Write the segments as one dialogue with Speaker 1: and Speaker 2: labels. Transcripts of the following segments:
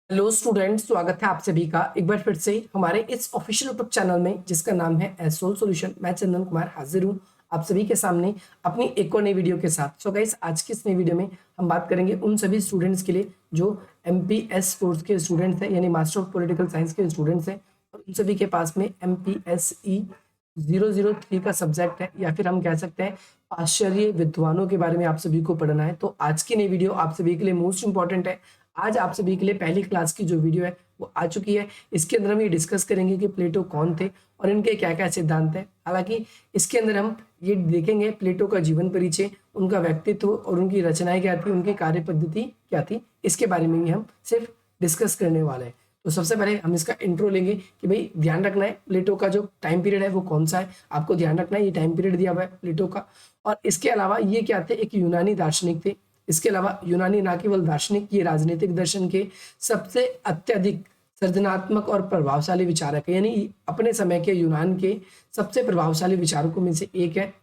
Speaker 1: Hello students, स्वागत है आप सभी का एक बार फिर से हमारे इस ऑफिशियल यूट्यूब चैनल में जिसका नाम है एसोल सॉल्यूशन। मैं चंदन कुमार हाजिर हूँ आप सभी के सामने अपनी एक और नई वीडियो के साथ। सो गाइस, आज की इस नई वीडियो में हम बात करेंगे उन सभी स्टूडेंट्स के लिए जो MPS कोर्स के स्टूडेंट्स हैं, यानी मास्टर ऑफ पॉलिटिकल साइंस के स्टूडेंट्स हैं, और उन सभी के पास में MPSE 003 का सब्जेक्ट है, या फिर हम कह सकते हैं आश्चर्य विद्वानों के बारे में आप सभी को पढ़ना है। तो आज की नई वीडियो आप सभी के लिए मोस्ट इंपॉर्टेंट है। आज आप सभी के लिए पहली क्लास की जो वीडियो है वो आ चुकी है। इसके अंदर हम ये डिस्कस करेंगे कि प्लेटो कौन थे और इनके क्या क्या सिद्धांत हैं। हालांकि इसके अंदर हम ये देखेंगे प्लेटो का जीवन परिचय, उनका व्यक्तित्व और उनकी रचनाएं क्या थी, उनकी कार्य पद्धति क्या थी, इसके बारे में ही हम सिर्फ डिस्कस करने वाले हैं। तो सबसे पहले हम इसका इंट्रो लेंगे कि भाई ध्यान रखना है प्लेटो का जो टाइम पीरियड है वो कौन सा है। आपको ध्यान रखना है ये टाइम पीरियड दिया हुआ है प्लेटो का। और इसके अलावा ये क्या थे, एक यूनानी दार्शनिक थे। इसके अलावा यूनानी ना केवल दार्शनिक, ये राजनीतिक दर्शन के सबसे अत्यधिक सृजनात्मक और प्रभावशाली विचारक है, यानी अपने समय के यूनान के सबसे प्रभावशाली विचारकों में से एक है।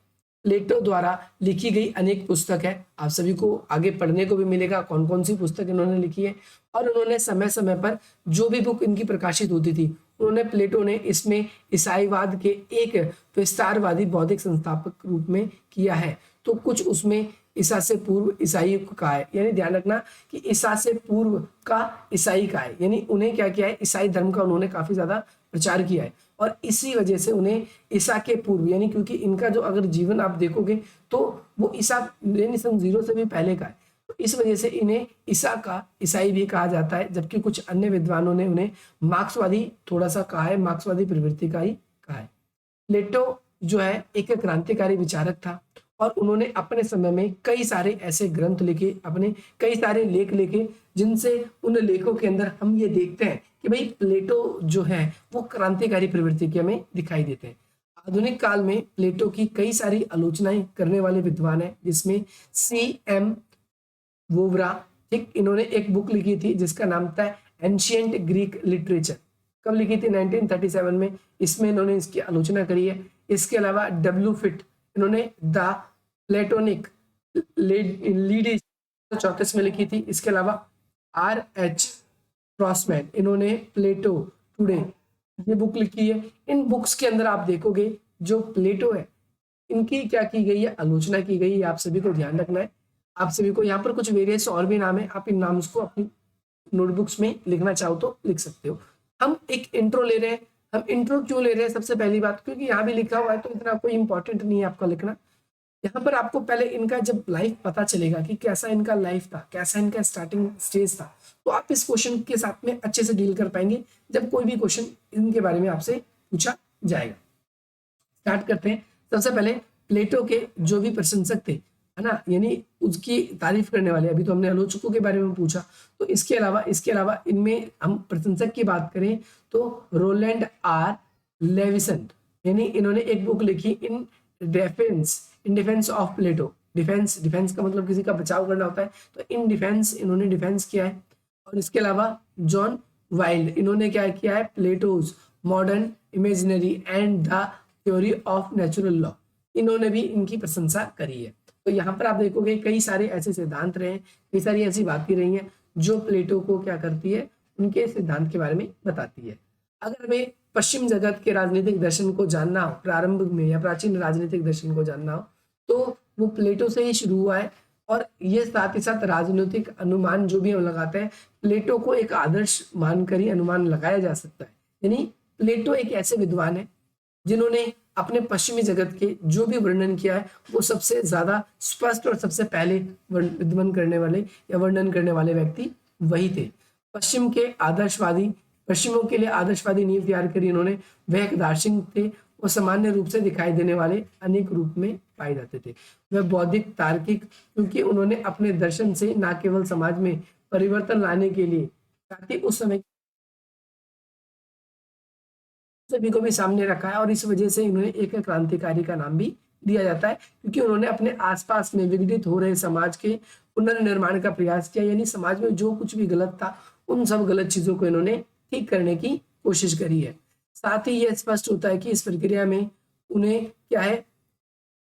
Speaker 1: प्लेटो द्वारा लिखी गई अनेक पुस्तक है, आप सभी को आगे पढ़ने को भी मिलेगा कौन कौन सी पुस्तक इन्होंने लिखी है। और उन्होंने समय समय पर जो भी बुक इनकी प्रकाशित होती थी, उन्होंने प्लेटो ने इसमें ईसाईवाद के एक विस्तारवादी बौद्धिक संस्थापक रूप में किया है। तो कुछ उसमें ईसा से पूर्व ईसाई का है, यानी ध्यान रखना कि ईसा से पूर्व का ईसाई का है, यानी उन्हें क्या किया है, ईसाई धर्म का उन्होंने काफी ज्यादा प्रचार किया है। और इसी वजह से उन्हें ईसा के पूर्व, यानी क्योंकि इनका जो अगर जीवन आप देखोगे तो वो ईसा यानी सन 0 से भी पहले का है, तो इस वजह से इन्हें ईसा का ईसाई भी कहा जाता है। जबकि कुछ अन्य विद्वानों ने उन्हें मार्क्सवादी थोड़ा सा कहा है, मार्क्सवादी प्रवृत्ति का ही कहा है। प्लेटो जो है एक क्रांतिकारी विचारक था और उन्होंने अपने समय में कई सारे ऐसे ग्रंथ लिखे, अपने कई सारे लेख लिखे, जिनसे उन लेखों के अंदर हम ये देखते हैं कि भाई प्लेटो जो है वो क्रांतिकारी प्रवृत्ति के हमें दिखाई देते हैं। आधुनिक काल में प्लेटो की कई सारी आलोचनाएं करने वाले विद्वान हैं, जिसमें C.M. वोवरा, ठीक, इन्होंने एक बुक लिखी थी जिसका नाम था एंशिएंट ग्रीक लिटरेचर। कब लिखी थी? 1937 में। इसमें इन्होंने इसकी आलोचना करी है। इसके अलावा डब्ल्यू फिट, इन्होंने द प्लेटोनिक लीड 34 में लिखी थी। इसके अलावा R.H. क्रॉसमैन, इन्होंने प्लेटो टुडे ये बुक लिखी है। इन बुक्स के अंदर आप देखोगे जो प्लेटो है इनकी क्या की गई है, आलोचना की गई है। आप सभी को ध्यान रखना है। आप सभी को यहाँ पर कुछ वेरियस और भी नाम है, आप इन नाम्स को अपनी नोटबुक्स में लिखना चाहो तो लिख सकते हो। हम एक इंट्रो ले रहे हैं। हम इंट्रो क्यों ले रहे हैं? सबसे पहली बात, क्योंकि यहाँ भी लिखा हुआ है तो इतना कोई इंपॉर्टेंट नहीं है आपका लिखना। यहाँ पर आपको पहले इनका जब लाइफ पता चलेगा कि कैसा इनका लाइफ था, कैसा इनका स्टार्टिंग स्टेज था, तो आप इस क्वेश्चन के साथ में अच्छे से डील कर पाएंगे जब कोई भी क्वेश्चन इनके बारे में आपसे पूछा जाएगा। स्टार्ट करते हैं। सबसे पहले प्लेटो के जो भी प्रशंसक थे, है ना, यानी उसकी तारीफ करने वाले, अभी तो हमने आलोचकों के बारे में पूछा, तो इसके अलावा इनमें हम प्रशंसक की बात करें तो रोलैंड आर लेविसन, यानी इन्होंने एक बुक लिखी in defence of Plato. Defence का मतलब किसी का बचाव करना होता है, तो इन डिफेंस इन्होंने डिफेंस किया है। और इसके अलावा जॉन वाइल्ड, इन्होंने क्या किया है, Plato's modern imaginary and the theory of natural law, इन्होंने भी इनकी प्रशंसा करी है। तो यहाँ पर आप देखोगे कई सारे ऐसे सिद्धांत रहे हैं, कई सारी ऐसी बातें रही हैं जो प्लेटो को क्या करती है, उनके सिद्धांत के बारे में बताती है। अगर हमें पश्चिम जगत के राजनीतिक दर्शन को जानना हो, प्रारंभ में या प्राचीन राजनीतिक दर्शन को जानना हो, तो वो प्लेटो से ही शुरू हुआ है। और ये साथ ही साथ राजनीतिक अनुमान जो भी हम लगाते हैं, प्लेटो को एक आदर्श मानकर ही अनुमान लगाया जा सकता है। यानी प्लेटो एक ऐसे विद्वान है जिन्होंने अपने पश्चिमी जगत के जो भी वर्णन किया है वो सबसे ज्यादा स्पष्ट और सबसे पहले वर्णन करने वाले व्यक्ति वही थे। पश्चिमों के लिए आदर्शवादी नींव तैयार करी इन्होंने। वह एक दार्शनिक थे, वो सामान्य रूप से दिखाई देने वाले अनेक रूप में पाए जाते थे। वह बौद्धिक तार्किक, क्योंकि उन्होंने अपने दर्शन से न केवल समाज में परिवर्तन लाने के लिए, ताकि उस समय सभी को भी सामने रखा है, और इस वजह से इन्होंने एक क्रांतिकारी का नाम भी दिया जाता है, क्योंकि उन्होंने अपने आसपास में विघटित हो रहे समाज के पुनर्निर्माण का प्रयास किया। यानी समाज में जो कुछ भी गलत था उन सब गलत चीजों को इन्होंने ठीक करने की कोशिश करी है। साथ ही यह स्पष्ट होता है कि इस प्रक्रिया में उन्हें क्या है,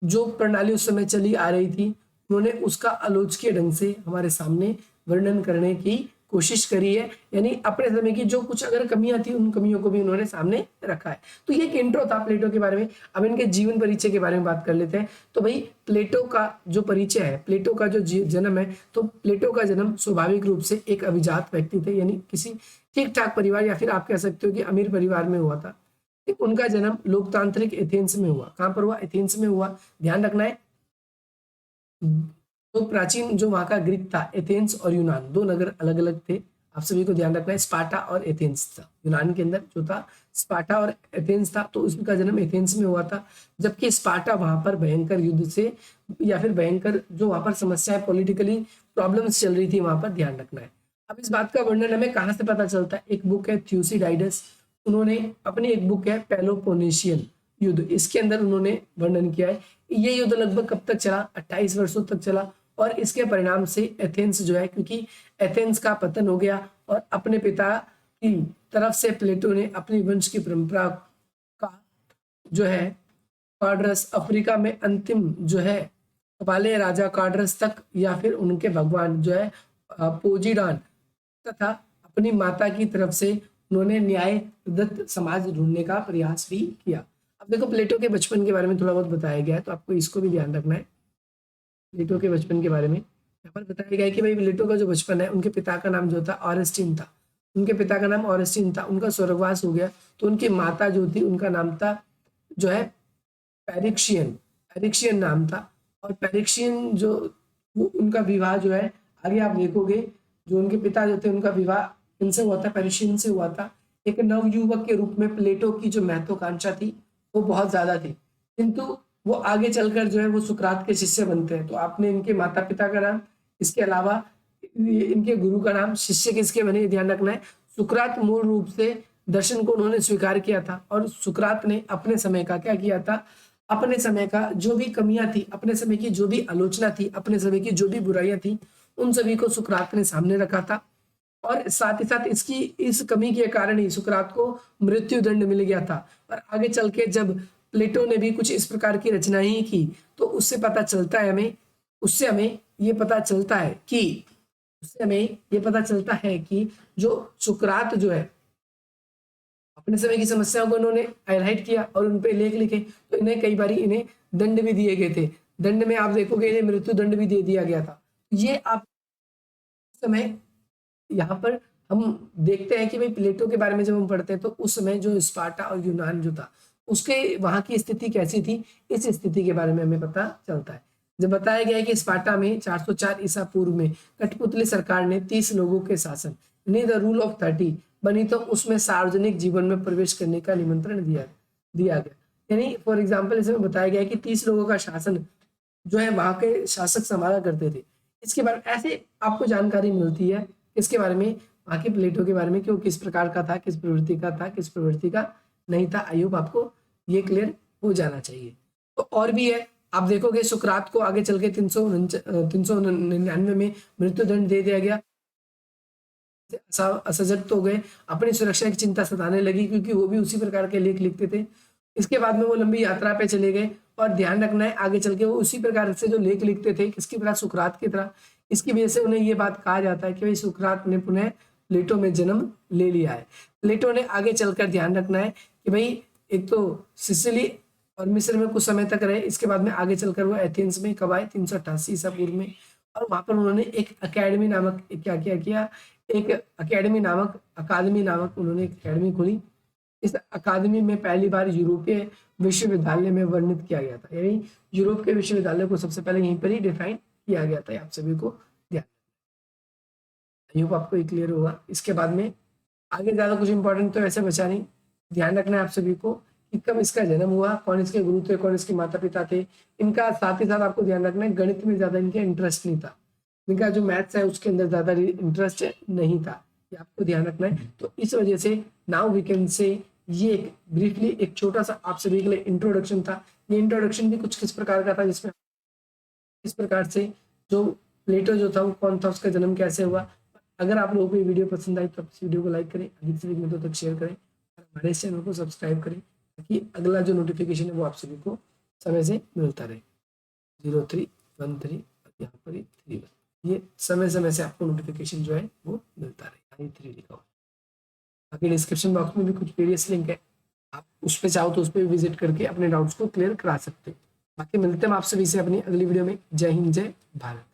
Speaker 1: जो प्रणाली उस समय चली आ रही थी, उन्होंने उसका आलोचकीय ढंग से हमारे सामने वर्णन करने की कोशिश करी है, यानी अपने समय की जो कुछ अगर कमियां थी उन कमियों को भी उन्होंने सामने रखा है। तो ये एक इंट्रो था प्लेटो के बारे में। अब इनके जीवन परिचय के बारे में बात कर लेते हैं। तो भाई प्लेटो का जो परिचय है, प्लेटो का जो जन्म है, तो प्लेटो का जन्म स्वाभाविक रूप से एक अभिजात व्यक्ति थे, यानी किसी ठीक ठाक परिवार या फिर आप कह सकते हो कि अमीर परिवार में हुआ था। उनका जन्म लोकतांत्रिक एथेंस में हुआ। कहां पर हुआ? एथेंस में हुआ। ध्यान रखना है, तो प्राचीन जो वहां का ग्रीक था, एथेंस और यूनान, दो नगर अलग अलग थे, आप सभी को ध्यान रखना है। स्पार्टा और एथेंस था यूनान के अंदर, जो था स्पार्टा और एथेंस था, तो उसका जन्म एथेंस में हुआ था। जबकि स्पार्टा वहां पर भयंकर युद्ध से या फिर भयंकर जो वहां पर समस्याएं, पॉलिटिकली प्रॉब्लम्स चल रही थी वहां पर, ध्यान रखना है। अब इस बात का वर्णन हमें कहाँ से पता चलता है? एक बुक है थ्यूसिडाइडस, उन्होंने अपनी एक बुक है पेलोपोनेशियन युद्ध, इसके अंदर उन्होंने वर्णन किया है। ये युद्ध लगभग कब तक चला? 28 वर्षों तक चला, और इसके परिणाम से एथेंस जो है, क्योंकि एथेंस का पतन हो गया और अपने पिता की तरफ से प्लेटो ने अपनी वंश की परंपरा का जो है कार्डरस, अफ्रीका में अंतिम जो है वाले राजा कार्डरस तक, या फिर उनके भगवान जो है पोजीडान, तथा अपनी माता की तरफ से उन्होंने न्याय प्रदत्त समाज ढूंढने का प्रयास भी किया। अब देखो प्लेटो के बचपन के बारे में थोड़ा बहुत बताया गया है, तो आपको इसको भी ध्यान रखना है। प्लेटो के बचपन के बारे में यहाँ पर बताया गया है कि भाई प्लेटो का जो बचपन है, उनके पिता का नाम जो था ऑरेस्टिन था, उनके पिता का नाम ऑरेस्टिन था, उनका स्वर्गवास हो गया, तो उनकी माता जो थी उनका नाम था जो है पेरिक्शियन, पेरिक्शियन नाम था। और पेरिक्शियन जो उनका विवाह जो है, आगे आप देखोगे, जो उनके पिता जो थे उनका विवाह इनसे हुआ था, पेरिशियन से हुआ था। एक नवयुवक के रूप में प्लेटो की जो महत्वाकांक्षा थी वो बहुत ज्यादा थी, किंतु वो आगे चलकर जो है वो सुकरात के शिष्य बनते हैं। तो आपने इनके माता पिता का नाम, इसके अलावा इनके गुरु का नाम, शिष्य किसके बने, ध्यान रखना है। सुकरात मूल रूप से दर्शन को उन्होंने स्वीकार किया था, और सुकरात ने अपने समय का क्या किया था? अपने समय का जो भी कमियां थी, अपने समय की जो भी आलोचना थी, अपने समय की जो भी बुराइयां थी, उन सभी को सुकरात ने सामने रखा था। और साथ ही साथ इसकी इस कमी के कारण ही सुकरात को मृत्यु दंड मिल गया था। और आगे चल के जब प्लेटो ने भी कुछ इस प्रकार की रचनाएं की, तो उससे पता चलता है हमें, उससे हमें ये पता चलता है कि उससे हमें ये पता चलता है कि जो सुकरात जो है अपने समय की समस्याओं को इन्होंने हाईलाइट किया और उन पे लेख लिखे, तो इन्हें कई बार इन्हें दंड भी दिए गए थे। दंड में आप देखोगे इन्हें मृत्यु दंड भी दे दिया गया था। ये आप समय यहाँ पर हम देखते हैं कि भाई प्लेटो के बारे में जब हम पढ़ते हैं, तो उस समय जो स्पार्टा और यूनान जो था, उसके वहां की स्थिति कैसी थी, इस स्थिति के बारे में हमें पता चलता है। जब बताया गया है कि स्पार्टा में 404 ईसा पूर्व में कठपुतली सरकार ने 30 लोगों के शासन, यानी द रूल ऑफ 30 बनी, तो उसमें सार्वजनिक जीवन में प्रवेश करने का निमंत्रण दिया गया। यानी फॉर एग्जाम्पल इसमें बताया गया है कि 30 लोगों का शासन जो है वहां के शासक संभाला करते थे। इसके बारे में ऐसे आपको जानकारी मिलती है, इसके बारे में, वहां के प्लेटो के बारे में, कि वो किस प्रकार का था, किस प्रवृत्ति का था, किस प्रवृत्ति का नहीं था। आई होप आपको ये क्लियर हो जाना चाहिए। तो और भी है, आप देखोगे सुकरात को आगे चल के 399 में मृत्यु दंड दे दिया गया। असजग हो गए, अपनी सुरक्षा की चिंता सताने लगी, क्योंकि वो भी उसी प्रकार के लेख लिखते थे। इसके बाद में वो लंबी यात्रा पे चले गए, और ध्यान रखना है आगे चल के वो उसी प्रकार से जो लेख लिखते थे, किसकी तरह? सुकरात की तरह। इसकी वजह से उन्हें ये बात कहा जाता है कि भाई सुकरात ने पुनः प्लेटो में जन्म ले लिया है। प्लेटो ने आगे चलकर, ध्यान रखना है कि भाई, एक तो सिसिली और मिस्र में कुछ समय तक रहे, इसके बाद में आगे चलकर वो एथेंस में कब आए? 388 ईसा पूर्व में। और वहां पर उन्होंने एक अकेडमी नामक एक अकेडमी नामक अकादमी नामक उन्होंने एक अकेडमी खोली। इस अकादमी में पहली बार यूरोपीय विश्वविद्यालय में वर्णित किया गया था, यानी यूरोप के विश्वविद्यालय को सबसे पहले यहीं पर ही डिफाइन किया गया था। आप सभी को ध्यान, आई होप आपको क्लियर होगा। इसके बाद में आगे ज्यादा कुछ इंपॉर्टेंट तो ऐसे बचा नहीं। ध्यान रखना है आप सभी को कि कब इसका जन्म हुआ, कौन इसके गुरु थे, कौन इसके माता पिता थे, इनका। साथ ही साथ आपको ध्यान रखना है गणित में ज्यादा इनका इंटरेस्ट नहीं था, इनका जो मैथ्स है उसके अंदर ज्यादा इंटरेस्ट नहीं था, ये आपको ध्यान रखना है। तो इस वजह से नाउ वी कैन से ये एक ब्रीफली एक छोटा सा आप सभी के लिए इंट्रोडक्शन था। ये इंट्रोडक्शन भी कुछ किस प्रकार का था, जिसमें इस प्रकार से जो प्लेटो जो था वो कौन था, उसका जन्म कैसे हुआ। अगर आप लोगों को ये वीडियो पसंद आई तो इस वीडियो को लाइक करें, अधिक से अधिक मित्रों तक शेयर करें, और हमारे इस चैनल को सब्सक्राइब करें, ताकि अगला जो नोटिफिकेशन है वो आप सभी को समय से मिलता रहे। 0313 यहाँ पर ही 31। ये समय समय से आपको नोटिफिकेशन जो है वो मिलता रहेगा। ये 3 लिखा हुआ है। बाकी डिस्क्रिप्शन बॉक्स में भी कुछ पीडीएफ लिंक है, आप उस पर चाहो तो उस पर विजिट करके अपने डाउट्स को क्लियर करा सकते हो। बाकी मिलते हैं आपसे भी से अपनी अगली वीडियो में। जय हिंद, जय भारत।